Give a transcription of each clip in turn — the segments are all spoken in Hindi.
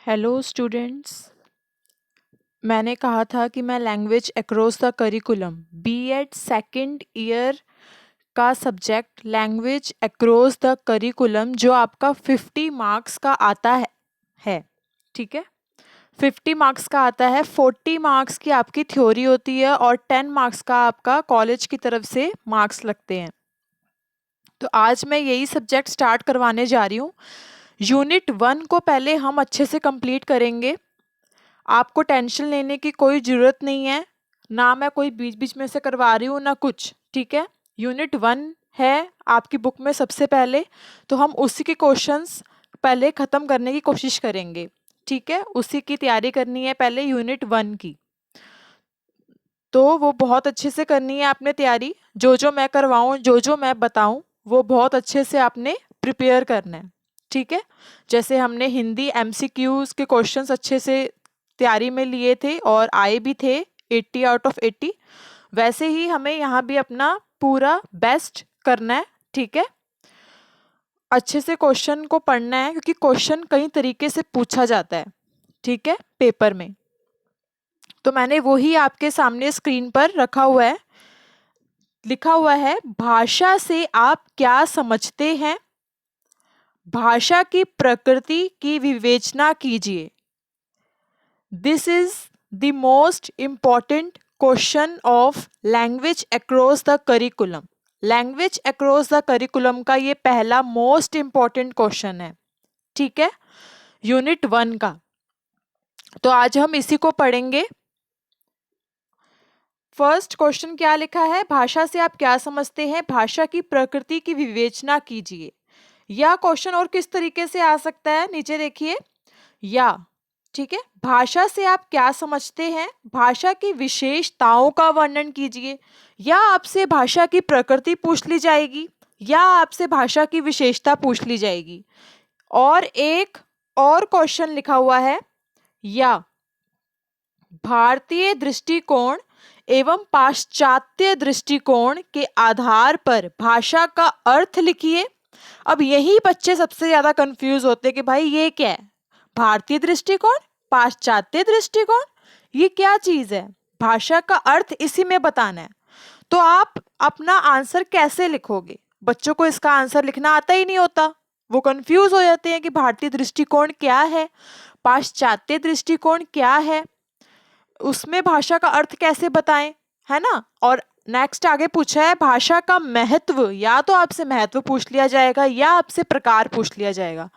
हेलो स्टूडेंट्स, मैंने कहा था कि मैं language across the curriculum BEd second year का subject language across the curriculum जो आपका 50 मार्क्स का आता है। ठीक है, 50 मार्क्स का आता है। 40 मार्क्स की आपकी थ्योरी होती है और 10 मार्क्स का आपका कॉलेज की तरफ से मार्क्स लगते हैं। तो आज मैं यही सब्जेक्ट स्टार्ट करवाने जा रही हूँ। यूनिट 1 को पहले हम अच्छे से कंप्लीट करेंगे। आपको टेंशन लेने की कोई ज़रूरत नहीं है, ना मैं कोई बीच बीच में से करवा रही हूँ ना कुछ। ठीक है, यूनिट 1 है आपकी बुक में सबसे पहले, तो हम उसी के क्वेश्चंस पहले ख़त्म करने की कोशिश करेंगे। ठीक है, उसी की तैयारी करनी है पहले यूनिट 1 की, तो वो बहुत अच्छे से करनी है आपने तैयारी। जो जो मैं करवाऊँ, जो जो मैं बताऊँ, वो बहुत अच्छे से आपने प्रिपेयर करना है। ठीक है, जैसे हमने हिंदी एमसीक्यूज़ के क्वेश्चंस अच्छे से तैयारी में लिए थे और आए भी थे 80 आउट ऑफ 80, वैसे ही हमें यहाँ भी अपना पूरा बेस्ट करना है। ठीक है, अच्छे से क्वेश्चन को पढ़ना है क्योंकि क्वेश्चन कई तरीके से पूछा जाता है। ठीक है, पेपर में। तो मैंने वही आपके सामने स्क्रीन पर रखा हुआ है। लिखा हुआ है, भाषा से आप क्या समझते हैं, भाषा की प्रकृति की विवेचना कीजिए। This is the most important question of language across the curriculum. Language across the curriculum का ये पहला मोस्ट इम्पॉर्टेंट क्वेश्चन है। ठीक है, यूनिट 1 का। तो आज हम इसी को पढ़ेंगे। फर्स्ट क्वेश्चन क्या लिखा है, भाषा से आप क्या समझते हैं, भाषा की प्रकृति की विवेचना कीजिए। यह क्वेश्चन और किस तरीके से आ सकता है, नीचे देखिए। या ठीक है, भाषा से आप क्या समझते हैं, भाषा की विशेषताओं का वर्णन कीजिए। या आपसे भाषा की प्रकृति पूछ ली जाएगी या आपसे भाषा की विशेषता पूछ ली जाएगी। और एक और क्वेश्चन लिखा हुआ है, या भारतीय दृष्टिकोण एवं पाश्चात्य दृष्टिकोण के आधार पर भाषा का अर्थ लिखिए। अब यही बच्चे सबसे ज्यादा कंफ्यूज होते हैं कि भाई ये क्या है, भारतीय दृष्टिकोण, पाश्चात्य दृष्टिकोण, ये क्या चीज है, भाषा का अर्थ इसी में बताना है। तो आप अपना आंसर कैसे लिखोगे, बच्चों को इसका आंसर लिखना आता ही नहीं होता, वो कंफ्यूज हो जाते हैं कि भारतीय दृष्टिकोण क्या है, पाश्चात्य दृष्टिकोण क्या है, उसमें भाषा का अर्थ कैसे बताएं, है ना। और नेक्स्ट आगे पूछा है भाषा का महत्व, या तो आपसे महत्व पूछ लिया जाएगा या आपसे प्रकार पूछ लिया जाएगा।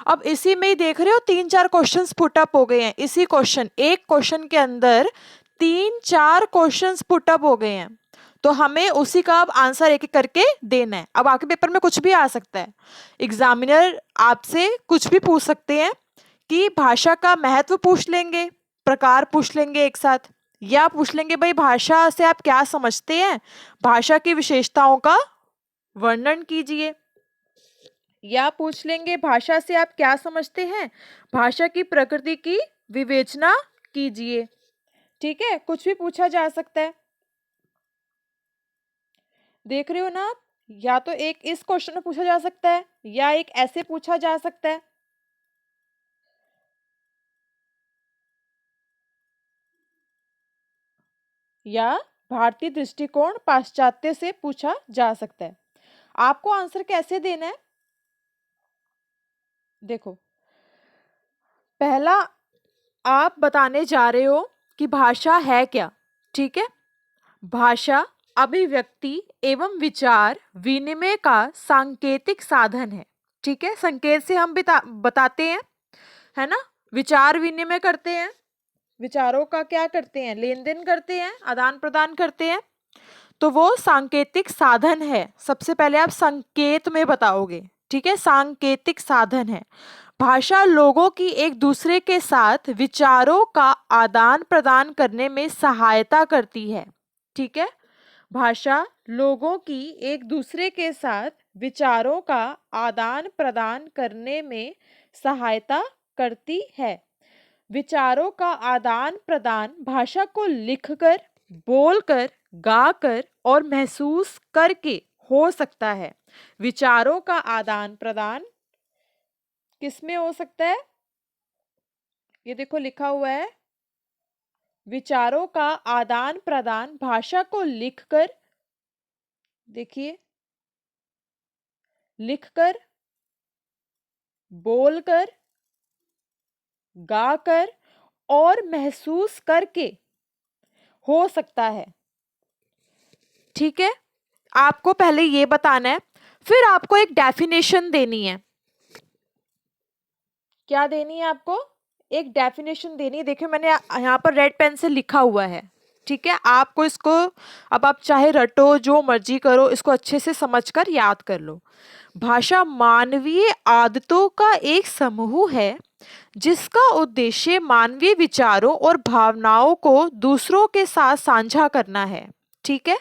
अब इसी में ही देख रहे हो 3-4 क्वेश्चंस पुटअप हो गए हैं। इसी क्वेश्चन, एक क्वेश्चन के अंदर 3-4 क्वेश्चंस पुटअप हो गए हैं, तो हमें उसी का अब आंसर एक एक करके देना है। अब आपके पेपर में कुछ भी आ सकता है, एग्जामिनर आपसे कुछ भी पूछ सकते हैं कि भाषा का महत्व पूछ लेंगे, प्रकार पूछ लेंगे एक साथ, या पूछ लेंगे भाई भाषा से आप क्या समझते हैं, भाषा की विशेषताओं का वर्णन कीजिए, या पूछ लेंगे भाषा से आप क्या समझते हैं, भाषा की प्रकृति की विवेचना कीजिए। ठीक है, कुछ भी पूछा जा सकता है। देख रहे हो ना आप, या तो एक इस क्वेश्चन में पूछा जा सकता है या एक ऐसे पूछा जा सकता है। या भारतीय दृष्टिकोण पाश्चात्य से पूछा जा सकता है। आपको आंसर कैसे देना है, देखो, पहला आप बताने जा रहे हो कि भाषा है क्या। ठीक है, भाषा अभिव्यक्ति एवं विचार विनिमय का सांकेतिक साधन है। ठीक है, संकेत से हम बताते हैं, है ना, विचार विनिमय करते हैं, विचारों का क्या करते हैं, लेन देन करते हैं, आदान प्रदान करते हैं, तो वो सांकेतिक साधन है। सबसे पहले आप संकेत में बताओगे। ठीक है, सांकेतिक साधन है। भाषा लोगों की एक दूसरे के साथ विचारों का आदान प्रदान करने में सहायता करती है। ठीक है, भाषा लोगों की एक दूसरे के साथ विचारों का आदान प्रदान करने में सहायता करती है। विचारों का आदान प्रदान भाषा को लिखकर, बोलकर, गाकर और महसूस करके हो सकता है। विचारों का आदान प्रदान किसमें हो सकता है, ये देखो लिखा हुआ है, विचारों का आदान प्रदान भाषा को लिखकर, देखिए, लिखकर, बोलकर, गाकर और महसूस करके हो सकता है। ठीक है, आपको पहले ये बताना है, फिर आपको एक डेफिनेशन देनी है। क्या देनी है आपको? एक डेफिनेशन देनी है। देखिए मैंने यहाँ पर रेड पेन से लिखा हुआ है। ठीक है, आपको इसको, अब आप चाहे रटो, जो मर्जी करो, इसको अच्छे से समझकर याद कर लो। भाषा मानवीय आदतों का एक समूह है जिसका उद्देश्य मानवीय विचारों और भावनाओं को दूसरों के साथ साझा करना है। ठीक है,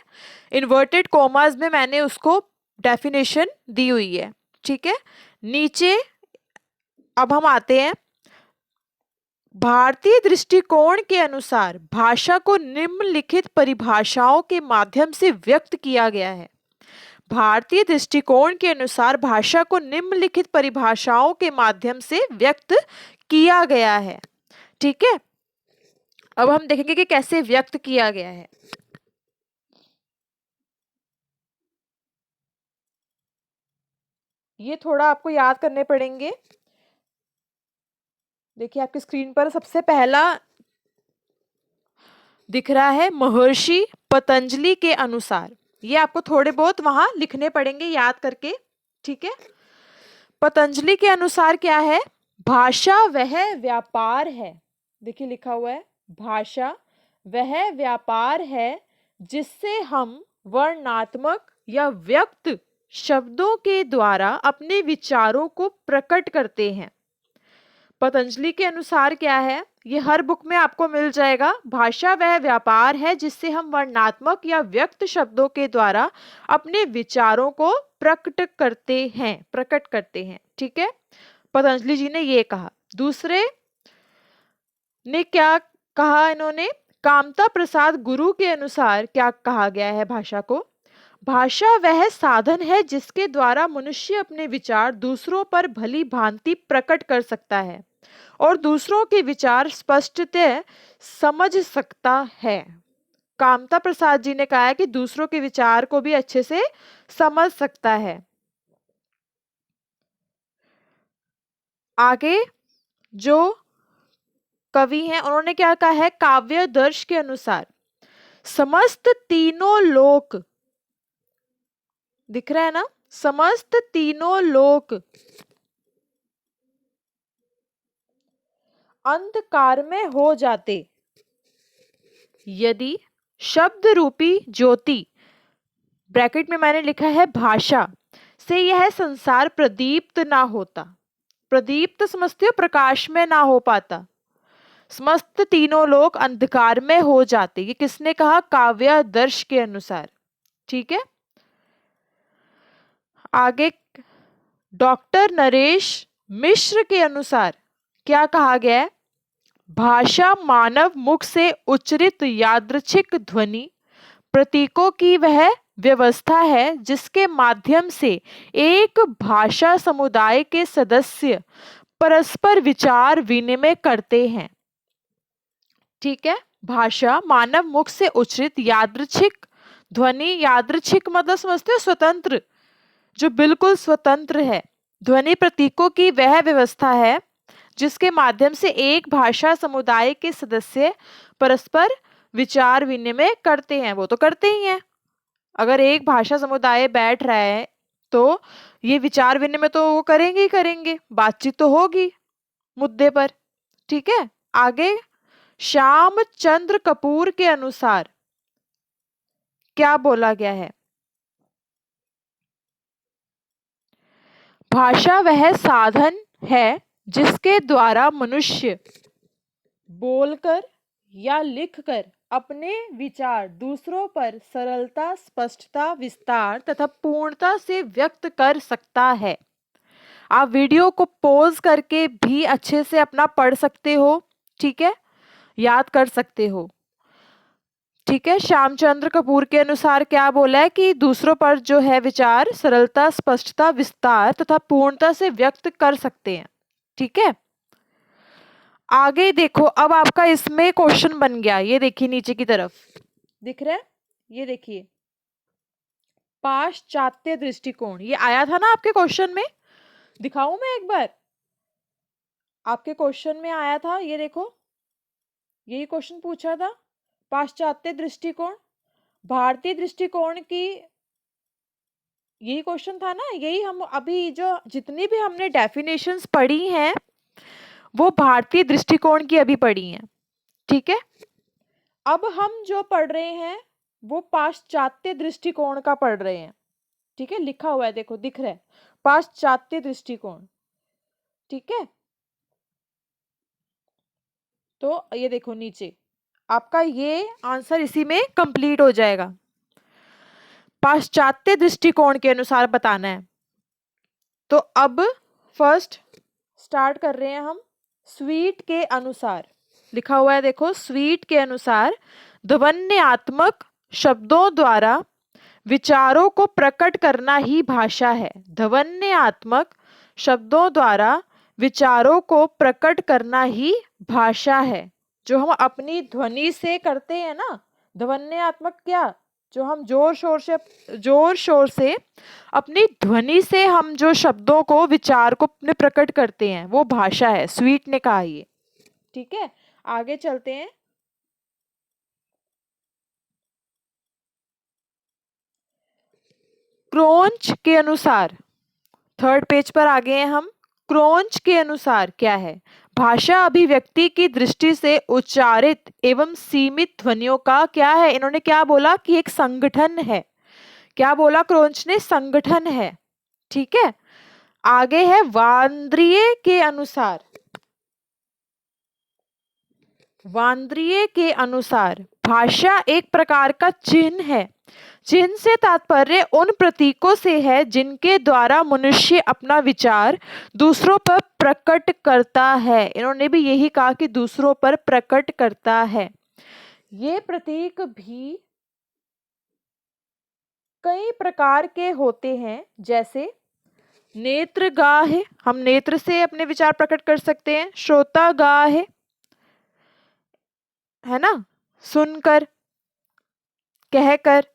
इन्वर्टेड कॉमास में मैंने उसको डेफिनेशन दी हुई है। ठीक है, नीचे अब हम आते हैं। भारतीय दृष्टिकोण के अनुसार भाषा को निम्नलिखित परिभाषाओं के माध्यम से व्यक्त किया गया है। भारतीय दृष्टिकोण के अनुसार भाषा को निम्नलिखित परिभाषाओं के माध्यम से व्यक्त किया गया है। ठीक है, अब हम देखेंगे कि कैसे व्यक्त किया गया है। ये थोड़ा आपको याद करने पड़ेंगे। देखिए आपकी स्क्रीन पर सबसे पहला दिख रहा है महर्षि पतंजलि के अनुसार। ये आपको थोड़े बहुत वहां लिखने पड़ेंगे याद करके। ठीक है, पतंजलि के अनुसार क्या है? भाषा वह व्यापार है। देखिए लिखा हुआ है, भाषा वह व्यापार है जिससे हम वर्णनात्मक या व्यक्त शब्दों के द्वारा अपने विचारों को प्रकट करते हैं। पतंजलि के अनुसार क्या है? ये हर बुक में आपको मिल जाएगा। भाषा वह व्यापार है जिससे हम वर्णनात्मक या व्यक्त शब्दों के द्वारा अपने विचारों को प्रकट करते हैं। ठीक है, पतंजलि जी ने ये कहा। दूसरे ने क्या कहा इन्होंने? कामता प्रसाद गुरु के अनुसार क्या कहा गया है भाषा को? भाषा वह साधन है जिसके द्वारा मनुष्य अपने विचार दूसरों पर भली भांति प्रकट कर सकता है और दूसरों के विचार स्पष्टतः समझ सकता है। कामता प्रसाद जी ने कहा है कि दूसरों के विचार को भी अच्छे से समझ सकता है। आगे जो कवि हैं उन्होंने क्या कहा है? काव्य दर्श के अनुसार समस्त तीनों लोक, दिख रहा है ना, समस्त तीनों लोक अंधकार में हो जाते यदि शब्द रूपी ज्योति, ब्रैकेट में मैंने लिखा है भाषा, से यह संसार प्रदीप्त ना होता। प्रदीप्त समझते हो? प्रकाश में ना हो पाता। समस्त तीनों लोग अंधकार में हो जाते। ये किसने कहा? काव्य दर्श के अनुसार। ठीक है, आगे डॉक्टर नरेश मिश्र के अनुसार क्या कहा गया है? भाषा मानव मुख से उच्चरित यादृच्छिक ध्वनि प्रतीकों की वह व्यवस्था है जिसके माध्यम से एक भाषा समुदाय के सदस्य परस्पर विचार विनिमय करते हैं। ठीक है, भाषा मानव मुख से उच्चरित यादृच्छिक ध्वनि, यादृच्छिक मतलब समझते हो? स्वतंत्र, जो बिल्कुल स्वतंत्र है। ध्वनि प्रतीकों की वह व्यवस्था है जिसके माध्यम से एक भाषा समुदाय के सदस्य परस्पर विचार विनिमय करते हैं। वो तो करते ही हैं। अगर एक भाषा समुदाय बैठ रहा है तो ये विचार विनिमय तो वो करेंगे ही करेंगे, बातचीत तो होगी मुद्दे पर। ठीक है, आगे श्याम चंद्र कपूर के अनुसार क्या बोला गया है? भाषा वह साधन है जिसके द्वारा मनुष्य बोलकर या लिखकर अपने विचार दूसरों पर सरलता, स्पष्टता, विस्तार तथा पूर्णता से व्यक्त कर सकता है। आप वीडियो को पॉज करके भी अच्छे से अपना पढ़ सकते हो। ठीक है, याद कर सकते हो। ठीक है, श्यामचंद्र कपूर के अनुसार क्या बोला है कि दूसरों पर जो है विचार सरलता, स्पष्टता, विस्तार तथा पूर्णता से व्यक्त कर सकते हैं। ठीक है, आगे देखो, अब आपका इसमें क्वेश्चन बन गया, ये देखिए नीचे की तरफ दिख रहा है, ये देखिए पाश्चात्य दृष्टिकोण, ये आया था ना आपके क्वेश्चन में, दिखाऊं मैं एक बार, आपके क्वेश्चन में आया था, ये देखो यही क्वेश्चन पूछा था, पाश्चात्य दृष्टिकोण, भारतीय दृष्टिकोण की, यही क्वेश्चन था ना, यही हम अभी जो जितनी भी हमने डेफिनेशंस पढ़ी हैं वो भारतीय दृष्टिकोण की अभी पढ़ी हैं, ठीक है। अब हम जो पढ़ रहे हैं वो पाश्चात्य दृष्टिकोण का पढ़ रहे हैं, ठीक है, लिखा हुआ है देखो, दिख रहा है पाश्चात्य दृष्टिकोण, ठीक है। तो ये देखो नीचे आपका ये आंसर इसी में कंप्लीट हो जाएगा, पाश्चात्य दृष्टिकोण के अनुसार बताना है। तो अब फर्स्ट स्टार्ट कर रहे हैं हम, स्वीट के अनुसार लिखा हुआ है देखो, स्वीट के अनुसार ध्वन्यात्मक शब्दों द्वारा विचारों को प्रकट करना ही भाषा है। ध्वन्यात्मक शब्दों द्वारा विचारों को प्रकट करना ही भाषा है। जो हम अपनी ध्वनि से करते हैं ना, ध्वन्यात्मक क्या, जो हम जोर शोर से अपनी ध्वनि से हम जो शब्दों को, विचार को अपने प्रकट करते हैं वो भाषा है, स्वीट ने कहा ये, ठीक है। आगे चलते हैं, क्रोंच के अनुसार, थर्ड पेज पर आ गए हैं हम। क्रोंच के अनुसार क्या है, भाषा अभिव्यक्ति की दृष्टि से उच्चारित एवं सीमित ध्वनियों का क्या है, इन्होंने क्या बोला कि एक संगठन है, क्या बोला क्रोंच ने, संगठन है, ठीक है। आगे है वांद्रिये के अनुसार, वांद्रिये के अनुसार भाषा एक प्रकार का चिन्ह है, चिन्ह से तात्पर्य उन प्रतीकों से है जिनके द्वारा मनुष्य अपना विचार दूसरों पर प्रकट करता है। इन्होंने भी यही कहा कि दूसरों पर प्रकट करता है। ये प्रतीक भी कई प्रकार के होते हैं, जैसे नेत्रगाह है, हम नेत्र से अपने विचार प्रकट कर सकते हैं, श्रोतागाह है ना, सुनकर, कहकर,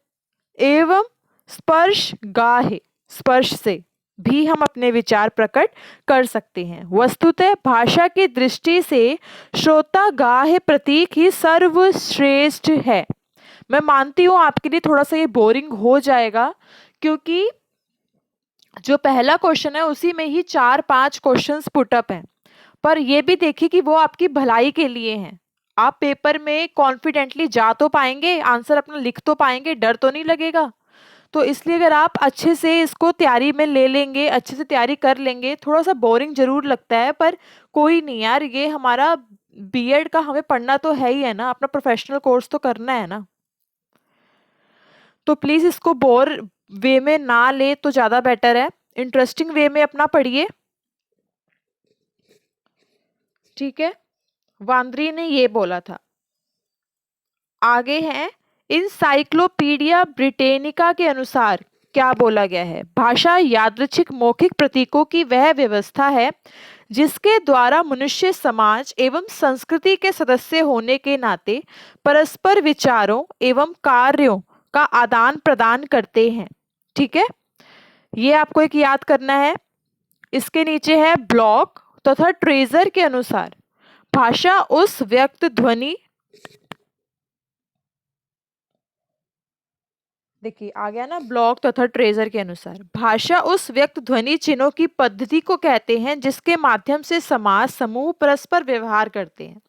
एवं स्पर्श गाहे, स्पर्श से भी हम अपने विचार प्रकट कर सकते हैं। वस्तुतः भाषा की दृष्टि से श्रोतागाह प्रतीक ही सर्वश्रेष्ठ है। मैं मानती हूँ आपके लिए थोड़ा सा ये बोरिंग हो जाएगा, क्योंकि जो पहला क्वेश्चन है उसी में ही 4-5 क्वेश्चंस पुटअप हैं, पर ये भी देखिए कि वो आपकी भलाई के लिए हैं। आप पेपर में कॉन्फिडेंटली जा तो पाएंगे, आंसर अपना लिख तो पाएंगे, डर तो नहीं लगेगा। तो इसलिए अगर आप अच्छे से इसको तैयारी में ले लेंगे, अच्छे से तैयारी कर लेंगे, थोड़ा सा बोरिंग जरूर लगता है पर कोई नहीं यार, ये हमारा बीएड का हमें पढ़ना तो है ही है ना, अपना प्रोफेशनल कोर्स तो करना है ना। तो प्लीज इसको बोर वे में ना ले तो ज्यादा बेटर है, इंटरेस्टिंग वे में अपना पढ़िए, ठीक है। वांद्री ने ये बोला था। आगे है इनसाइक्लोपीडिया ब्रिटेनिका के अनुसार क्या बोला गया है, भाषा यादृच्छिक मौखिक प्रतीकों की वह व्यवस्था है जिसके द्वारा मनुष्य समाज एवं संस्कृति के सदस्य होने के नाते परस्पर विचारों एवं कार्यों का आदान प्रदान करते हैं, ठीक है। ये आपको एक याद करना है। इसके नीचे है ब्लॉक तथा ट्रेजर के अनुसार भाषा उस व्यक्त ध्वनि, देखिए आ गया ना, ब्लॉक तथा ट्रेजर के अनुसार भाषा उस व्यक्त ध्वनि चिन्हों की पद्धति को कहते हैं जिसके माध्यम से समाज समूह परस्पर व्यवहार करते हैं।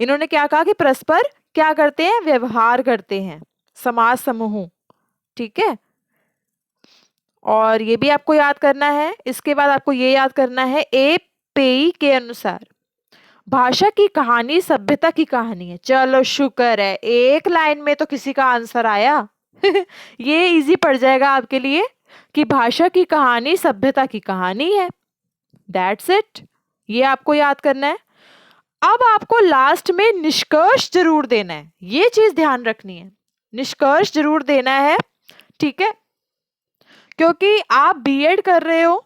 इन्होंने क्या कहा कि परस्पर क्या करते हैं, व्यवहार करते हैं समाज समूह, ठीक है। और ये भी आपको याद करना है। इसके बाद आपको ये याद करना है ए पेई के अनुसार भाषा की कहानी सभ्यता की कहानी है। चलो शुक्र है, एक लाइन में तो किसी का आंसर आया। ये इजी पड़ जाएगा आपके लिए कि भाषा की कहानी सभ्यता की कहानी है, दैट्स इट। ये आपको याद करना है। अब आपको लास्ट में निष्कर्ष जरूर देना है, ये चीज ध्यान रखनी है, निष्कर्ष जरूर देना है, ठीक है। क्योंकि आप बीएड कर रहे हो,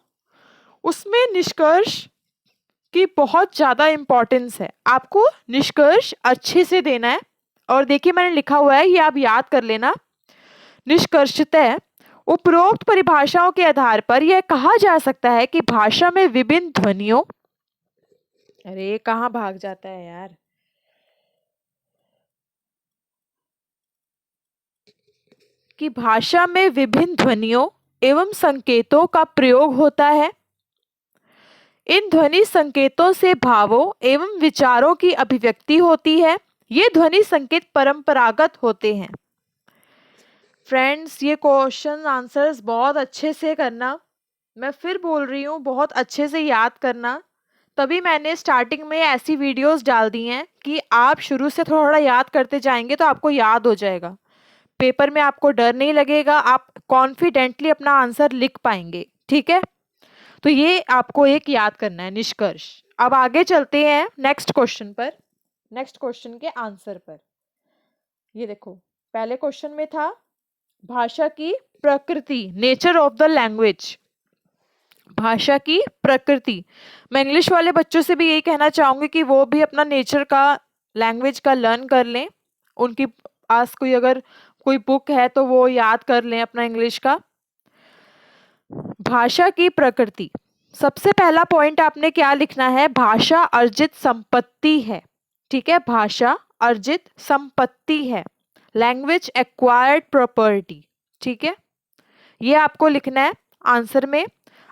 उसमें निष्कर्ष की बहुत ज़्यादा इम्पोर्टेंस है। आपको निष्कर्ष अच्छे से देना है और देखिए मैंने लिखा हुआ है, ये आप याद कर लेना। निष्कर्षतः उपरोक्त परिभाषाओं के आधार पर यह कहा जा सकता है कि भाषा में विभिन्न ध्वनियों, अरे कहाँ भाग जाता है यार, कि भाषा में विभिन्न ध्वनियों एवं संकेतों का प्रयोग होता है। इन ध्वनि संकेतों से भावों एवं विचारों की अभिव्यक्ति होती है। ये ध्वनि संकेत परंपरागत होते हैं। फ्रेंड्स, ये क्वेश्चन आंसर्स बहुत अच्छे से करना। मैं फिर बोल रही हूँ, बहुत अच्छे से याद करना। तभी मैंने स्टार्टिंग में ऐसी वीडियोस डाल दी हैं कि आप शुरू से थोड़ा थोड़ा याद करते जाएंगे तो आपको याद हो जाएगा। पेपर में आपको डर नहीं लगेगा, आप कॉन्फिडेंटली अपना आंसर लिख पाएंगे। ठीक है, तो ये आपको एक याद करना है निष्कर्ष। अब आगे चलते हैं नेक्स्ट क्वेश्चन पर, नेक्स्ट क्वेश्चन के आंसर पर। ये देखो, पहले क्वेश्चन में था भाषा की प्रकृति, नेचर ऑफ द लैंग्वेज, भाषा की प्रकृति। मैं इंग्लिश वाले बच्चों से भी यही कहना चाहूंगी कि वो भी अपना नेचर का, लैंग्वेज का लर्न कर लें। उनकी पास कोई अगर कोई बुक है तो वो याद कर लें अपना इंग्लिश का। भाषा की प्रकृति, सबसे पहला पॉइंट आपने क्या लिखना है, भाषा अर्जित संपत्ति है। ठीक है, भाषा अर्जित संपत्ति है, लैंग्वेज एक्वायर्ड प्रॉपर्टी। ठीक है, ये आपको लिखना है आंसर में।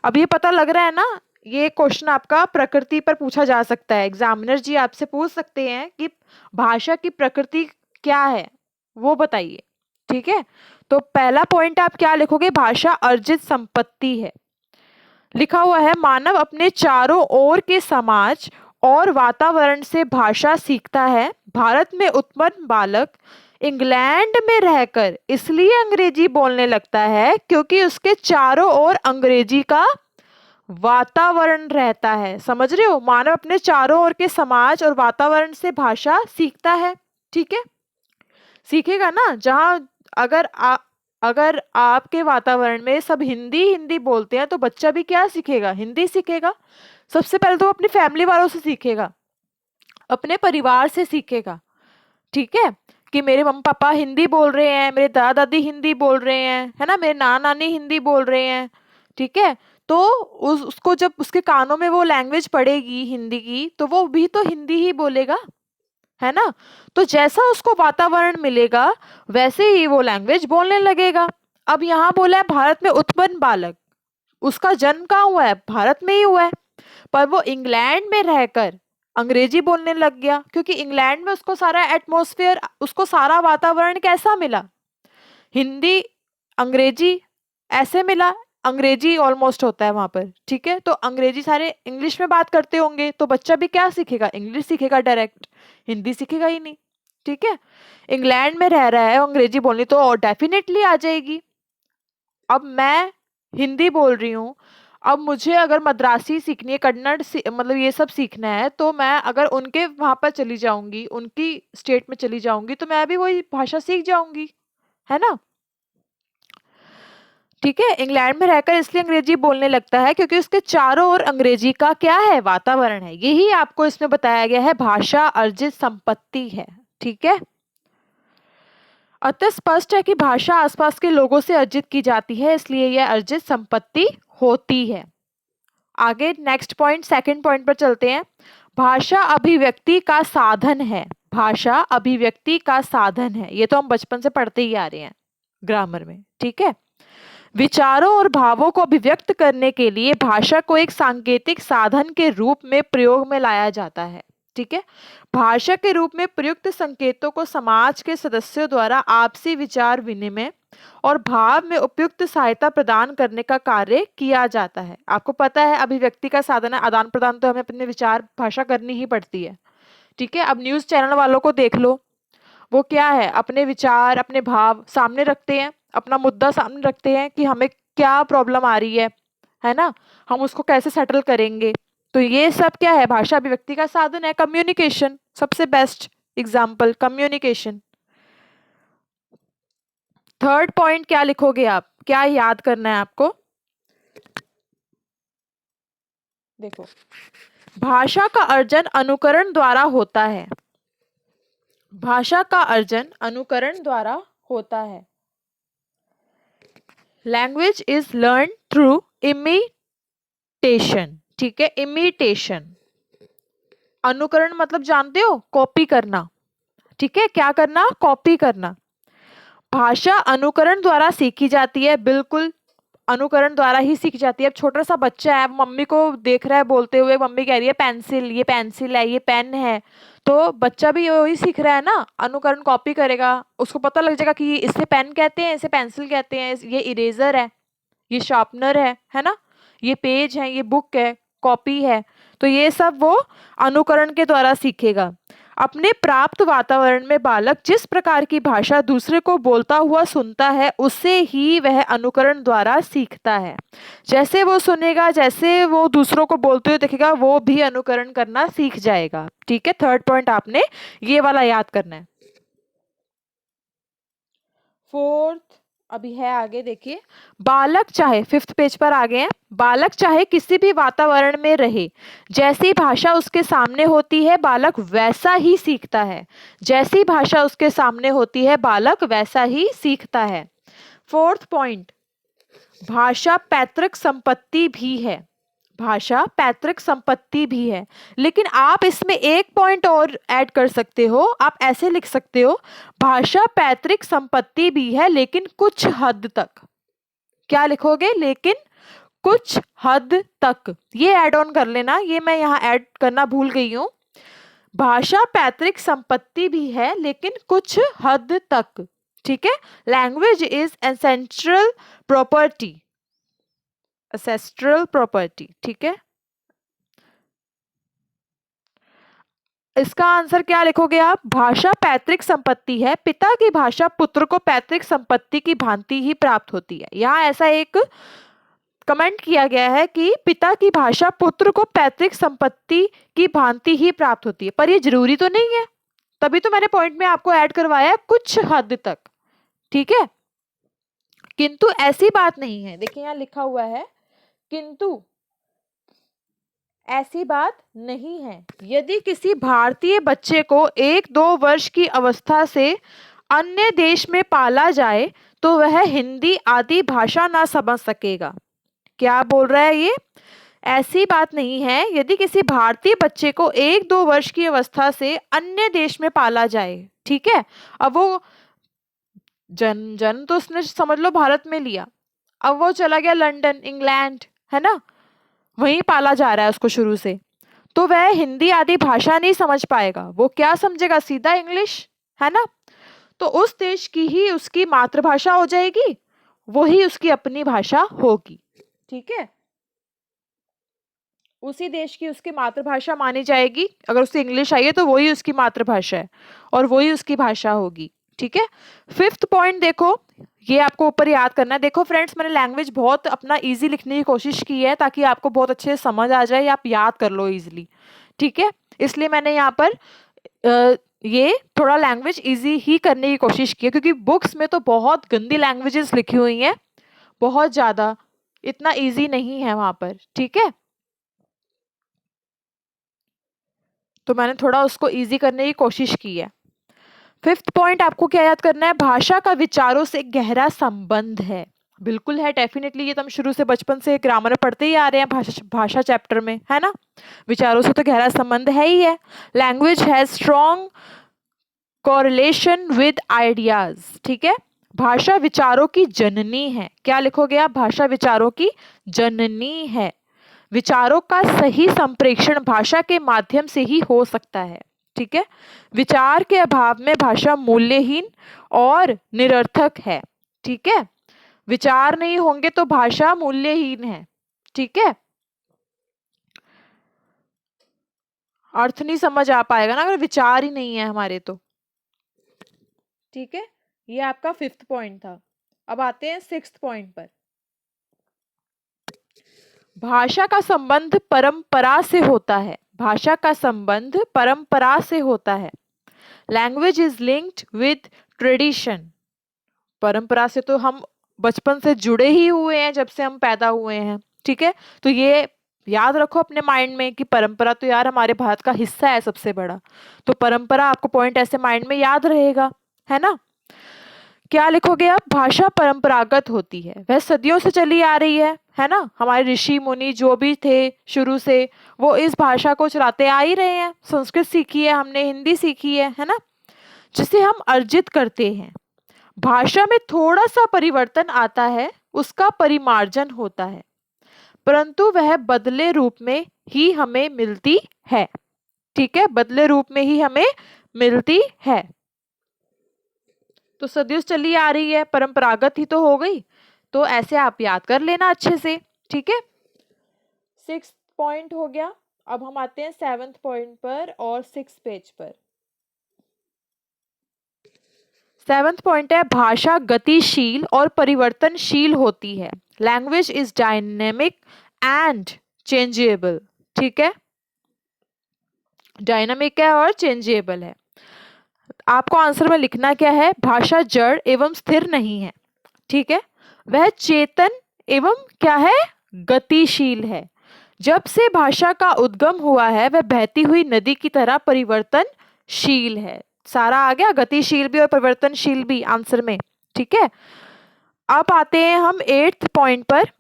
अब ये पता लग रहा है ना, ये क्वेश्चन आपका प्रकृति पर पूछा जा सकता है। एग्जामिनर जी आपसे पूछ सकते हैं कि भाषा की प्रकृति क्या है, वो बताइए। ठीक है, तो पहला पॉइंट आप क्या लिखोगे, भाषा अर्जित संपत्ति है। लिखा हुआ है मानव अपने चारों ओर के समाज और वातावरण से भाषा सीखता है। भारत में उत्पन्न बालक इंग्लैंड में रहकर इसलिए अंग्रेजी बोलने लगता है क्योंकि उसके चारों ओर अंग्रेजी का वातावरण रहता है। समझ रहे हो, मानव अपने चारों ओर के समाज और वातावरण से भाषा सीखता है। ठीक है, सीखेगा ना, जहां अगर आपके वातावरण में सब हिंदी हिंदी बोलते हैं तो बच्चा भी क्या सीखेगा, हिंदी सीखेगा। सबसे पहले तो अपनी फैमिली वालों से सीखेगा, अपने परिवार से सीखेगा। ठीक है, कि मेरे मम्मी पापा हिंदी बोल रहे हैं, मेरे दादा दादी हिंदी बोल रहे हैं, है ना, मेरे नाना नानी हिंदी बोल रहे हैं। ठीक है, तो उसको जब उसके कानों में वो लैंग्वेज पड़ेगी हिंदी की, तो वो भी तो हिंदी ही बोलेगा, है ना। तो जैसा उसको वातावरण मिलेगा वैसे ही वो लैंग्वेज बोलने लगेगा। अब यहाँ बोला है भारत में उत्पन्न बालक, उसका जन्म कहाँ हुआ है, भारत में ही हुआ है, पर वो इंग्लैंड में रहकर अंग्रेजी बोलने लग गया क्योंकि इंग्लैंड में उसको सारा एटमॉस्फेयर, उसको सारा वातावरण कैसा मिला, हिंदी अंग्रेजी ऐसे मिला। अंग्रेजी ऑलमोस्ट होता है वहां पर। ठीक है, तो अंग्रेजी सारे इंग्लिश में बात करते होंगे तो बच्चा भी क्या सीखेगा, इंग्लिश सीखेगा डायरेक्ट, हिंदी सीखेगा ही नहीं। ठीक है, इंग्लैंड में रह रहा है, अंग्रेजी बोलनी तो डेफिनेटली आ जाएगी। अब मैं हिंदी बोल रही हूँ, अब मुझे अगर मद्रासी सीखनी है, कन्नड़ मतलब ये सब सीखना है, तो मैं अगर उनके वहां पर चली जाऊंगी, उनकी स्टेट में चली जाऊंगी, तो मैं भी वही भाषा सीख जाऊंगी, है ना। ठीक है, इंग्लैंड में रहकर इसलिए अंग्रेजी बोलने लगता है क्योंकि उसके चारों ओर अंग्रेजी का क्या है, वातावरण है। यही आपको इसमें बताया गया है, भाषा अर्जित संपत्ति है। ठीक है, अतः स्पष्ट है कि भाषा आसपास के लोगों से अर्जित की जाती है, इसलिए यह अर्जित संपत्ति होती है। आगे नेक्स्ट पॉइंट, सेकंड पॉइंट पर चलते हैं। भाषा अभिव्यक्ति का साधन है, भाषा अभिव्यक्ति का साधन है, ये तो हम बचपन से पढ़ते ही आ रहे हैं ग्रामर में। ठीक है, विचारों और भावों को अभिव्यक्त करने के लिए भाषा को एक सांकेतिक साधन के रूप में प्रयोग में लाया जाता है। ठीक है, भाषा के रूप में प्रयुक्त संकेतों को समाज के सदस्यों द्वारा आपसी विचार विनिमय और भाव में उपयुक्त सहायता प्रदान करने का कार्य किया जाता है। आपको पता है अभिव्यक्ति का साधन है आदान प्रदान, तो हमें अपने विचार भाषा करनी ही पड़ती है। ठीक है, अब न्यूज चैनल वालों को देख लो, वो क्या है, अपने विचार अपने भाव सामने रखते हैं, अपना मुद्दा सामने रखते हैं कि हमें क्या प्रॉब्लम आ रही है ना, हम उसको कैसे सेटल करेंगे। तो ये सब क्या है, भाषा अभिव्यक्ति का साधन है। कम्युनिकेशन सबसे best example, communication. Third point क्या लिखोगे आप, क्या याद करना है आपको, देखो भाषा का अर्जन अनुकरण द्वारा होता है। भाषा का अर्जन अनुकरण द्वारा होता है। Language is learn through imitation. ठीक है, इमिटेशन। अनुकरण मतलब जानते हो, कॉपी करना। ठीक है, क्या करना, कॉपी करना। भाषा अनुकरण द्वारा सीखी जाती है, बिल्कुल अनुकरण द्वारा ही सीखी जाती है। अब छोटा सा बच्चा है, मम्मी को देख रहा है बोलते हुए, मम्मी कह रही है पेंसिल, ये पेंसिल है, ये पेन है, तो बच्चा भी वही सीख रहा है ना, अनुकरण कॉपी करेगा। उसको पता लग जाएगा कि इसे पेन कहते हैं, इसे पेंसिल कहते हैं, ये इरेजर है, ये शार्पनर है ना, ये पेज है, ये बुक है, कॉपी है। तो ये सब वो अनुकरण के द्वारा सीखेगा। अपने प्राप्त वातावरण में बालक जिस प्रकार की भाषा दूसरे को बोलता हुआ सुनता है, उससे ही वह अनुकरण द्वारा सीखता है। जैसे वो सुनेगा, जैसे वो दूसरों को बोलते हुए देखेगा, वो भी अनुकरण करना सीख जाएगा। ठीक है, थर्ड पॉइंट आपने ये वाला याद करना है। फोर्थ अभी है आगे, देखिए। बालक चाहे, फिफ्थ पेज पर आ गए हैं। बालक चाहे किसी भी वातावरण में रहे, जैसी भाषा उसके सामने होती है बालक वैसा ही सीखता है। जैसी भाषा उसके सामने होती है बालक वैसा ही सीखता है। फोर्थ पॉइंट, भाषा पैतृक संपत्ति भी है। भाषा पैतृक संपत्ति भी है, लेकिन आप इसमें एक पॉइंट और ऐड कर सकते हो। आप ऐसे लिख सकते हो, भाषा पैतृक संपत्ति भी है लेकिन कुछ हद तक। क्या लिखोगे, लेकिन कुछ हद तक। ये ऐड ऑन कर लेना, ये मैं यहाँ ऐड करना भूल गई हूँ। भाषा पैतृक संपत्ति भी है लेकिन कुछ हद तक। ठीक है, language is ancestral property. Ancestral property. ठीक है, इसका आंसर क्या लिखोगे आप, भाषा पैतृक संपत्ति है, पिता की भाषा पुत्र को पैतृक संपत्ति की भांति ही प्राप्त होती है। यहाँ ऐसा एक कमेंट किया गया है कि पिता की भाषा पुत्र को पैतृक संपत्ति की भांति ही प्राप्त होती है, पर ये जरूरी तो नहीं है, तभी तो मैंने पॉइंट में आपको ऐड करवाया कुछ हद तक। ठीक है, किंतु ऐसी बात नहीं है। देखिए यहाँ लिखा हुआ है, किंतु ऐसी बात नहीं है। यदि किसी भारतीय बच्चे को 1-2 वर्ष की अवस्था से अन्य देश में पाला जाए तो वह हिंदी आदि भाषा ना समझ सकेगा। क्या बोल रहा है ये, ऐसी बात नहीं है। यदि किसी भारतीय बच्चे को 1-2 वर्ष की अवस्था से अन्य देश में पाला जाए, ठीक है, अब वो जन्म तो उसने समझ लो भारत में लिया, अब वो चला गया लंदन, इंग्लैंड, है ना, वहीं पाला जा रहा है उसको शुरू से, तो वह हिंदी आदि भाषा नहीं समझ पाएगा। वो क्या समझेगा, सीधा इंग्लिश, है ना। तो उस देश की ही उसकी मातृभाषा हो जाएगी, वही उसकी अपनी भाषा होगी। ठीक है, उसी देश की उसकी मातृभाषा मानी जाएगी। अगर उसे इंग्लिश आई है तो वही उसकी मातृभाषा है और वही उसकी भाषा होगी। ठीक है, फिफ्थ पॉइंट देखो, ये आपको ऊपर याद करना है। देखो फ्रेंड्स, मैंने लैंग्वेज बहुत अपना इजी लिखने की कोशिश की है ताकि आपको बहुत अच्छे से समझ आ जाए, आप याद कर लो इजीली। ठीक है, इसलिए मैंने यहाँ पर ये थोड़ा लैंग्वेज इजी ही करने की कोशिश की है, क्योंकि बुक्स में तो बहुत गंदी लैंग्वेजेस लिखी हुई हैं, बहुत ज़्यादा, इतना इजी नहीं है वहाँ पर। ठीक है, तो मैंने थोड़ा उसको इजी करने की कोशिश की है। फिफ्थ पॉइंट आपको क्या याद करना है, भाषा का विचारों से गहरा संबंध है। बिल्कुल है, डेफिनेटली, ये तो हम शुरू से बचपन से ग्रामर पढ़ते ही आ रहे हैं भाषा चैप्टर में, है ना। विचारों से तो गहरा संबंध है ही है। Language has strong correlation with ideas. ठीक है, भाषा विचारों की जननी है। क्या लिखोगे आप, भाषा विचारों की जननी है। विचारों का सही संप्रेषण भाषा के माध्यम से ही हो सकता है। ठीक है, विचार के अभाव में भाषा मूल्यहीन और निरर्थक है। ठीक है, विचार नहीं होंगे तो भाषा मूल्यहीन है। ठीक है, अर्थ नहीं समझ आ पाएगा ना अगर विचार ही नहीं है हमारे तो। ठीक है, ये आपका फिफ्थ पॉइंट था। अब आते हैं सिक्स्थ पॉइंट पर। भाषा का संबंध परंपरा से होता है। भाषा का संबंध परंपरा से होता है। Language is linked with tradition. परंपरा से तो हम बचपन से जुड़े ही हुए हैं, जब से हम पैदा हुए हैं। ठीक है, तो ये याद रखो अपने माइंड में कि परंपरा तो यार हमारे भारत का हिस्सा है सबसे बड़ा, तो परंपरा आपको पॉइंट ऐसे माइंड में याद रहेगा, है ना। क्या लिखोगे आप? भाषा परंपरागत होती है, वह सदियों से चली आ रही है ना। हमारे ऋषि मुनि जो भी थे शुरू से, वो इस भाषा को चलाते आ ही रहे हैं। संस्कृत सीखी है हमने, हिंदी सीखी है ना, जिसे हम अर्जित करते हैं। भाषा में थोड़ा सा परिवर्तन आता है, उसका परिमार्जन होता है, परंतु वह बदले रूप में ही हमें मिलती है। ठीक है, बदले रूप में ही हमें मिलती है। तो सदियों से चली आ रही है, परंपरागत ही तो हो गई, तो ऐसे आप याद कर लेना अच्छे से। ठीक है, 6th पॉइंट हो गया। अब हम आते हैं 7th पॉइंट पर और 6th पेज पर। 7th पॉइंट है, भाषा गतिशील और परिवर्तनशील होती है। Language is dynamic and changeable. ठीक है, डायनामिक है और चेंजेबल है। आपको आंसर में लिखना क्या है? भाषा जड़ एवं स्थिर नहीं है। ठीक है, वह चेतन एवं क्या है? गतिशील है। जब से भाषा का उद्गम हुआ है, वह बहती हुई नदी की तरह परिवर्तनशील है। सारा आ गया, गतिशील भी और परिवर्तनशील भी आंसर में। ठीक है, अब आते हैं हम 8th पॉइंट पर।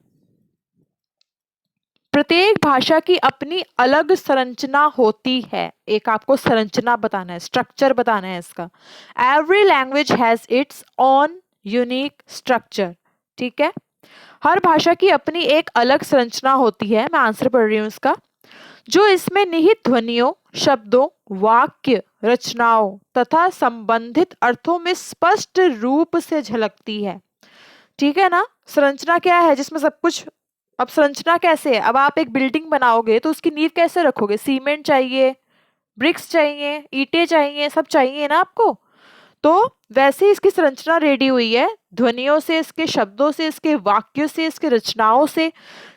प्रत्येक भाषा की अपनी अलग संरचना होती है। एक आपको संरचना बताना है, स्ट्रक्चर बताना है इसका। Every language has its own unique structure. ठीक है, हर भाषा की अपनी एक अलग संरचना होती है। मैं आंसर पढ़ रही हूँ इसका। जो इसमें निहित ध्वनियों, शब्दों, वाक्य रचनाओं तथा संबंधित अर्थों में स्पष्ट रूप से झलकती है। ठीक है ना, संरचना क्या है? जिसमें सब कुछ। अब संरचना कैसे है? अब आप एक बिल्डिंग बनाओगे तो उसकी नींव कैसे रखोगे? सीमेंट चाहिए, ब्रिक्स चाहिए, ईंटें चाहिए, सब चाहिए ना आपको। तो वैसे ही इसकी संरचना रेडी हुई है, ध्वनियों से, इसके शब्दों से, इसके वाक्यों से, इसके रचनाओं से,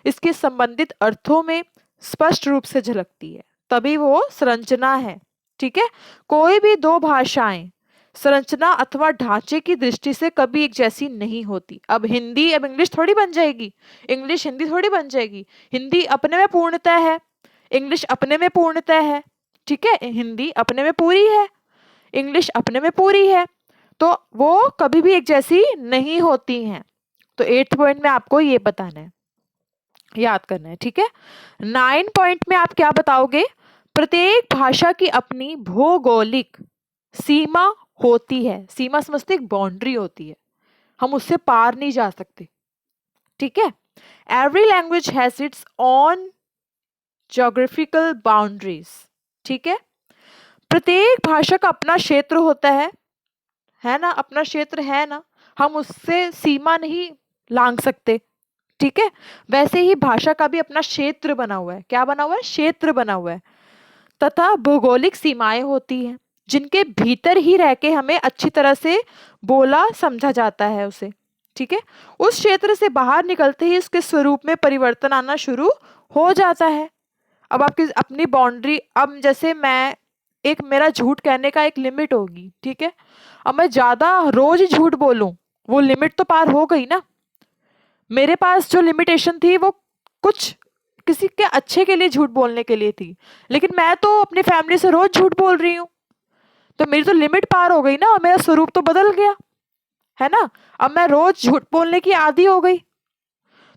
इसके संबंधित अर्थों में स्पष्ट रूप से झलकती है, तभी वो संरचना है। ठीक है, कोई भी दो भाषाएं संरचना अथवा ढांचे की दृष्टि से कभी एक जैसी नहीं होती। अब हिंदी अब इंग्लिश थोड़ी बन जाएगी, इंग्लिश हिंदी थोड़ी बन जाएगी। हिंदी अपने में पूर्णतः है, इंग्लिश अपने में पूर्णतः है। ठीक है, हिंदी अपने में पूरी है, इंग्लिश अपने में पूरी है, तो वो कभी भी एक जैसी नहीं होती हैं। तो 8th पॉइंट में आपको ये बताना है, याद करना है। ठीक है, 9 पॉइंट में आप क्या बताओगे? प्रत्येक भाषा की अपनी भौगोलिक सीमा होती है। सीमा समझते, एक बाउंड्री होती है, हम उससे पार नहीं जा सकते। ठीक है, every language has its own geographical boundaries. ठीक है, प्रत्येक भाषा का अपना क्षेत्र होता है ना, अपना क्षेत्र है ना, हम उससे सीमा नहीं लांघ सकते। ठीक है, वैसे ही भाषा का भी अपना क्षेत्र बना हुआ है। क्या बना हुआ है? क्षेत्र बना हुआ है, तथा भौगोलिक सीमाएं होती हैं, जिनके भीतर ही रह के हमें अच्छी तरह से बोला समझा जाता है उसे। ठीक है, उस क्षेत्र से बाहर निकलते ही उसके स्वरूप में परिवर्तन आना शुरू हो जाता है। अब आपकी अपनी बाउंड्री, अब जैसे मैं, एक मेरा झूठ कहने का एक लिमिट होगी। ठीक है, अब मैं ज्यादा रोज झूठ बोलूं, वो लिमिट तो पार हो गई ना। मेरे पास जो लिमिटेशन थी वो कुछ किसी के अच्छे के लिए झूठ बोलने के लिए थी, लेकिन मैं तो अपनी फैमिली से रोज झूठ बोल रही हूँ, तो मेरी तो लिमिट पार हो गई ना, और मेरा स्वरूप तो बदल गया, है ना। अब मैं रोज झूठ बोलने की आदी हो गई।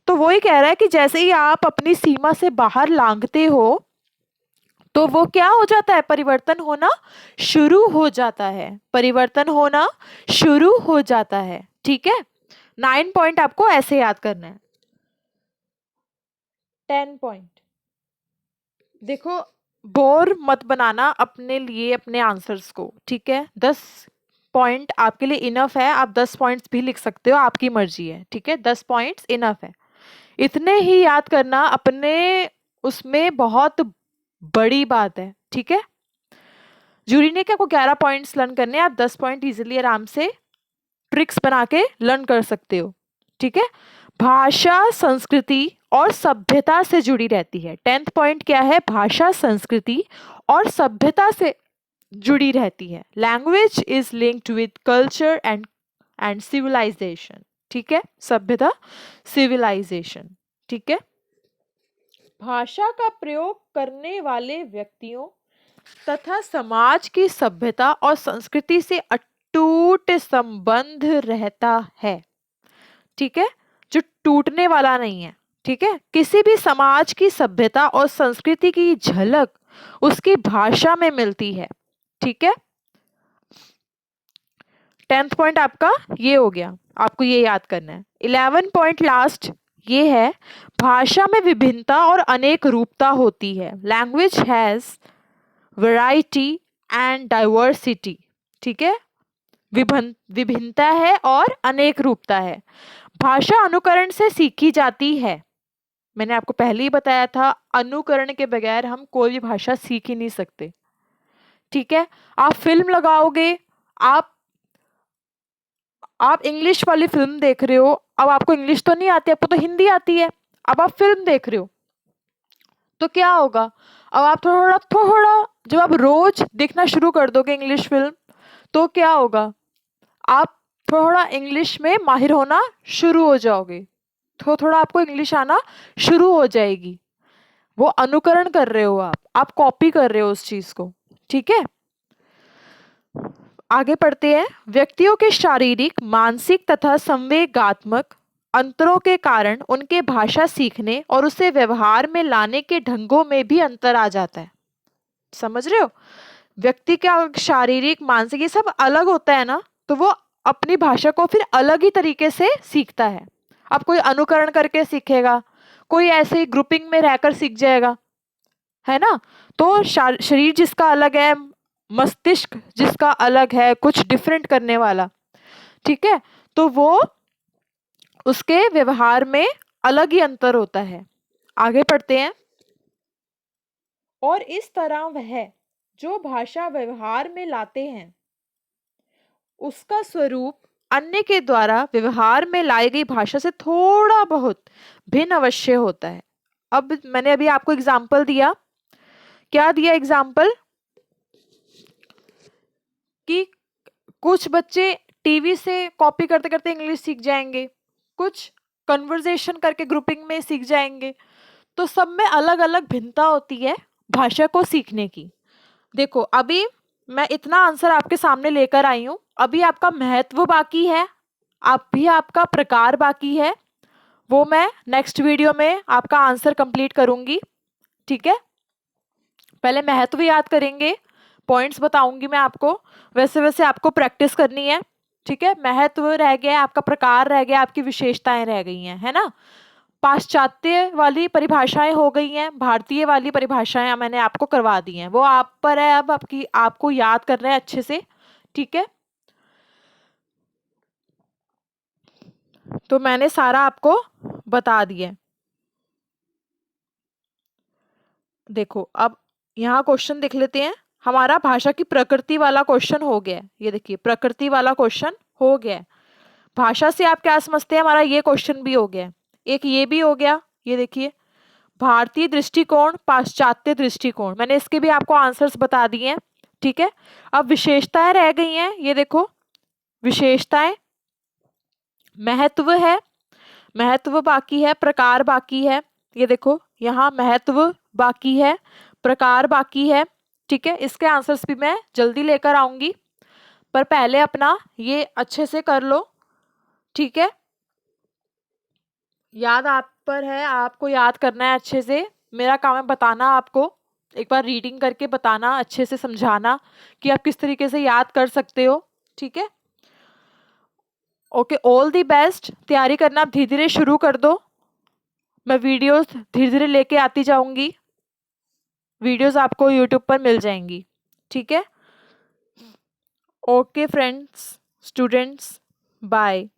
तो वही कह रहा है कि जैसे ही आप अपनी सीमा से बाहर लांघते हो, तो वो क्या हो जाता है? परिवर्तन होना शुरू हो जाता है, परिवर्तन होना शुरू हो जाता है। ठीक है, 9 पॉइंट आपको ऐसे याद करना है। 10 पॉइंट देखो, बोर मत बनाना अपने लिए अपने आंसर्स को। ठीक है, 10 पॉइंट आपके लिए इनफ है, आप 10 पॉइंट्स भी लिख सकते हो, आपकी मर्जी है। ठीक है, 10 पॉइंट्स इनफ है, इतने ही याद करना अपने, उसमें बहुत बड़ी बात है। ठीक है, जूरी ने क्या, आपको 11 पॉइंट्स लर्न करने हैं, आप 10 पॉइंट इजीली आराम से ट्रिक्स बना के लर्न कर सकते हो। ठीक है, भाषा संस्कृति और सभ्यता से जुड़ी रहती है। 10th पॉइंट क्या है? भाषा संस्कृति और सभ्यता से जुड़ी रहती है। Language is linked with culture and civilization. ठीक है, सभ्यता, सिविलाइजेशन। ठीक है, भाषा का प्रयोग करने वाले व्यक्तियों तथा समाज की सभ्यता और संस्कृति से अटूट संबंध रहता है। ठीक है, जो टूटने वाला नहीं है। ठीक है, किसी भी समाज की सभ्यता और संस्कृति की झलक उसकी भाषा में मिलती है। ठीक है, 10th पॉइंट आपका ये हो गया, आपको ये याद करना है। 11 पॉइंट लास्ट ये है, भाषा में विभिन्नता और अनेक रूपता होती है। Language has variety and diversity. ठीक है, विभिन्नता है और अनेक रूपता है। भाषा अनुकरण से सीखी जाती है। मैंने आपको पहले ही बताया था, अनुकरण के बगैर हम कोई भी भाषा सीख ही नहीं सकते। ठीक है, आप फिल्म लगाओगे, आप इंग्लिश वाली फिल्म देख रहे हो, अब आपको इंग्लिश तो नहीं आती, आपको तो हिंदी आती है। अब आप फिल्म देख रहे हो तो क्या होगा, अब आप थोड़ा थोड़ा जब आप रोज देखना शुरू कर दोगे इंग्लिश फिल्म तो क्या होगा, आप थोड़ा इंग्लिश में माहिर होना शुरू हो जाओगे, तो थोड़ा आपको इंग्लिश आना शुरू हो जाएगी। वो अनुकरण कर रहे हो, आप कॉपी कर रहे हो उस चीज को। ठीक है, आगे पढ़ते हैं। व्यक्तियों के शारीरिक, मानसिक तथा संवेगात्मक अंतरों के कारण उनके भाषा सीखने और उसे व्यवहार में लाने के ढंगों में भी अंतर आ जाता है। समझ रहे हो, व्यक्ति का शारीरिक, मानसिक ये सब अलग होता है ना, तो वो अपनी भाषा को फिर अलग ही तरीके से सीखता है। अब कोई अनुकरण करके सीखेगा, कोई ऐसे ही ग्रुपिंग में रहकर सीख जाएगा, है ना। तो शरीर जिसका अलग है, मस्तिष्क जिसका अलग है, कुछ डिफरेंट करने वाला, ठीक है, तो वो उसके व्यवहार में अलग ही अंतर होता है। आगे पढ़ते हैं। और इस तरह वह जो भाषा व्यवहार में लाते हैं उसका स्वरूप अन्य के द्वारा व्यवहार में लाई गई भाषा से थोड़ा बहुत भिन्न अवश्य होता है। अब मैंने अभी आपको एग्जाम्पल दिया, क्या दिया एग्जाम्पल, कि कुछ बच्चे टीवी से कॉपी करते करते इंग्लिश सीख जाएंगे, कुछ कन्वर्सेशन करके ग्रुपिंग में सीख जाएंगे, तो सब में अलग अलग भिन्नता होती है भाषा को सीखने की। देखो अभी मैं इतना आंसर आपके सामने लेकर आई हूं, अभी आपका महत्व बाकी है, अभी आपका प्रकार बाकी है, वो मैं नेक्स्ट वीडियो में आपका आंसर कंप्लीट करूंगी। ठीक है, पहले महत्व याद करेंगे, पॉइंट्स बताऊंगी मैं आपको, वैसे वैसे आपको प्रैक्टिस करनी है। ठीक है, महत्व रह गया, आपका प्रकार रह गया, आपकी विशेषताएं रह गई हैं, है ना। पाश्चात्य वाली परिभाषाएं हो गई हैं, भारतीय वाली परिभाषाएं मैंने आपको करवा दी हैं, वो आप पर है अब, आपको याद करना है अच्छे से। ठीक है, तो मैंने सारा आपको बता दिया। देखो अब यहाँ क्वेश्चन देख लेते हैं। हमारा भाषा की प्रकृति वाला क्वेश्चन हो गया, ये देखिए प्रकृति वाला क्वेश्चन हो गया। भाषा से आप क्या समझते हैं, हमारा ये क्वेश्चन भी हो गया, एक ये भी हो गया। ये देखिए भारतीय दृष्टिकोण, पाश्चात्य दृष्टिकोण, मैंने इसके भी आपको आंसर्स बता दिए हैं। ठीक है, अब विशेषताएं रह गई हैं, ये देखो विशेषताएं, महत्व है, महत्व बाकी है, प्रकार बाकी है, ये देखो यहाँ महत्व बाकी है, प्रकार बाकी है। ठीक है, इसके आंसर्स भी मैं जल्दी लेकर आऊंगी, पर पहले अपना ये अच्छे से कर लो। ठीक है, याद आप पर है, आपको याद करना है अच्छे से, मेरा काम है बताना आपको, एक बार रीडिंग करके बताना, अच्छे से समझाना कि आप किस तरीके से याद कर सकते हो। ठीक है, ओके, ऑल दी बेस्ट, तैयारी करना आप धीरे धीरे शुरू कर दो, मैं वीडियोस धीरे धीरे लेके आती जाऊंगी, वीडियोस आपको यूट्यूब पर मिल जाएंगी। ठीक है, ओके फ्रेंड्स, स्टूडेंट्स, बाय।